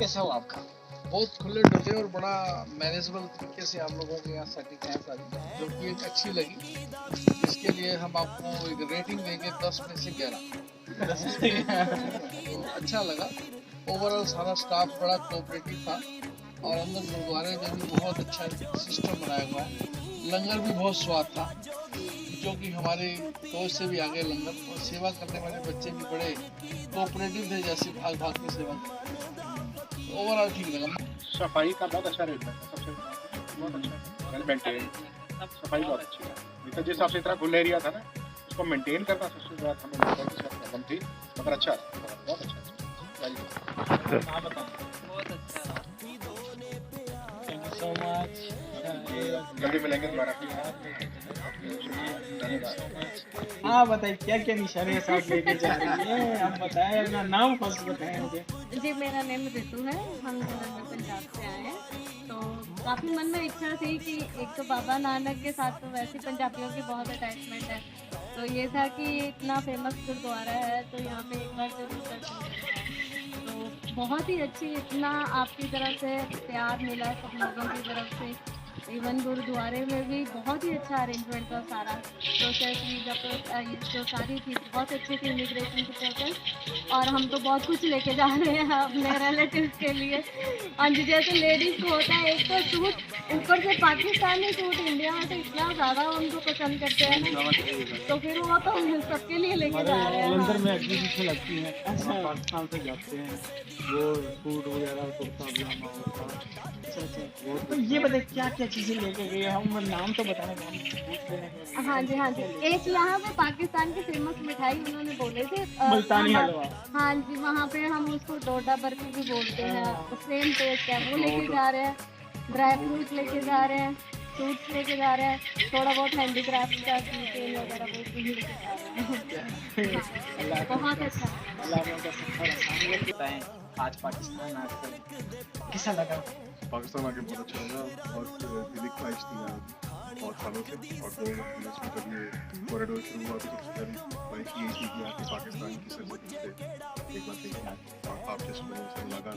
कैसा हो आपका? बहुत खुले डुले और बड़ा मैनेजेबल तरीके से आप लोगों के यहाँ सेटिंग है सारी, जो कि एक अच्छी लगी। इसके लिए हम आपको एक रेटिंग देंगे 10 में से 11। तो अच्छा लगा। ओवरऑल सारा स्टाफ बड़ा कोऑपरेटिव था और अंदर गुरुद्वारे में भी बहुत अच्छा सिस्टम बनाया हुआ है। लंगर भी बहुत स्वाद था, जो कि हमारे सोच से भी आगे लंगर, और सेवा करने वाले बच्चे भी बड़े कोऑपरेटिव थे, जैसे भाग भाग के सेवा करते। ओवरऑल ठीक लगा। सफाई का बहुत अच्छा रेट है, सबसे बहुत अच्छा वेल मेंटेन, सफाई बहुत अच्छी है। नहीं तो जिस हिसाब से इतना खुला एरिया था ना, उसको मेंटेन करना सबसे बड़ा हमें प्रॉब्लम थी, मगर अच्छा बहुत अच्छा हाँ बताओ। बहुत अच्छा रहा। Thank you so much. जल्दी मिलेंगे दोबारा। हाँ बताइए क्या क्या निशाने साथ लेके जा रही है, हम बताएं अपना नाम फर्स्ट बताएं मुझे। जी मेरा नेम ऋतु है। हम जलंधर पंजाब से आए हैं। तो काफ़ी मन में इच्छा थी कि एक तो बाबा नानक के साथ तो वैसे पंजाबियों की बहुत अटैचमेंट है, तो ये था कि इतना फेमस गुरुद्वारा है तो यहाँ पे एक बार जरूर दर्शन करना। तो बहुत ही अच्छी, इतना आपकी तरफ से प्यार मिला सब लोगों की तरफ से। इवन गुरुद्वारे में भी बहुत ही अच्छा अरेंजमेंट था, सारा प्रोसेस ये जो सारी थी बहुत अच्छी थी, इमिग्रेशन की प्रोसेस। और हम तो बहुत कुछ लेके जा रहे हैं अपने रिलेटिव्स के लिए। हाँ जी, जैसे लेडीज़ को होता है एक तो सूट, ऊपर से पाकिस्तानी सूट इंडिया में तो इतना ज़्यादा उनको पसंद करते हैं ना, तो फिर वो तो हम सबके लिए लेके जा रहे हैं। जलंधर में एग्जीबिशन लगती है, पाकिस्तान से जाते हैं वो सूट वगैरह कुर्ता पजामा होता है। अच्छा तो ये बताइए क्या क्या चीज़ें लेके गए, हम नाम तो बताना चाहेंगे। हाँ जी, हाँ जी। एक यहाँ पे पाकिस्तान की फेमस मिठाई उन्होंने बोले थे, मुल्तानी हलवा। हाँ जी, वहाँ पे हम उसको डोडा बर्फी भी बोलते हैं, सेम टेस्ट है, वो लेके जा रहे हैं। ड्राई फ्रूट लेके जा रहे हैं, फ्रूट्स लेके जा रहे हैं, थोड़ा बहुत हैंडीक्राफ्ट का तेल वगैरह वो भी लेके जा रहे हैं। बहुत अच्छा। बताएं आज पाकिस्तान आकर कैसा लगा? पाकिस्तान आके बहुत अच्छा लगा। बहुत दिली ख्वाहिश थी यहाँ की बहुत सालों से, और 2 महीने जब ये कॉरिडोर शुरू हुआ तो सबसे पहली ख्वाहिश यही थी कि आके पाकिस्तान की सरजमीन पे एक बार देखें, और आपसे सुबह से मुलाकात